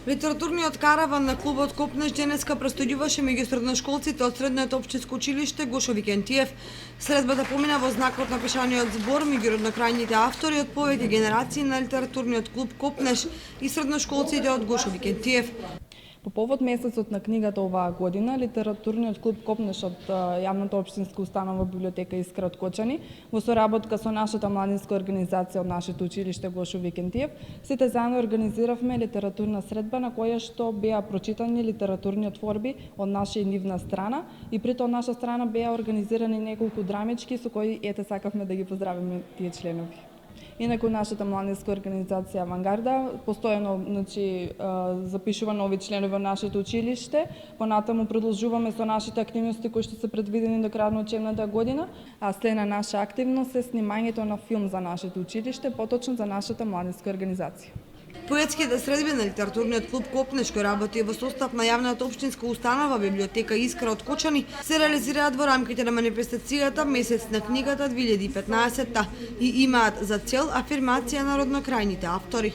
Литературниот караван на клубот Копнеш денеска престојуваше меѓу средношколците од Средното општинско училиште Гошо Викентиев. Средбата помина во знакот на пишаниот збор меѓу роднокрајните автори од повеќе генерации на литературниот клуб Копнеш и средношколците од Гошо Викентиев. По повод месецот на книгата оваа година, литературниот клуб Копнеш од јавната општинска установа библиотека Искра од Кочани, во соработка со нашата младинска организација од нашето училиште Гошо Викентиев, сите заедно организиравме литературна средба на која што беа прочитани литературни творби од наша и нивна страна и при тоа наша страна беа организирани неколку драмички со кои сакавме да ги поздравиме тие членови. Инаку нашата младинска организација Авангарда постојано запишува нови членови во нашето училиште. Понатаму продолжуваме со нашите активности кои што се предвидени до крајот на учебната година, а следна наша активност е снимањето на филм за нашето училиште, поточно за нашата младинска организација. Поетските средби на литературниот клуб Копнеш, кој работи во состав на јавната општинска установа библиотека Искра од Кочани, се реализираат во рамките на манифестацијата Месец на книгата 2015 и имаат за цел афирмација на роднокрајните автори.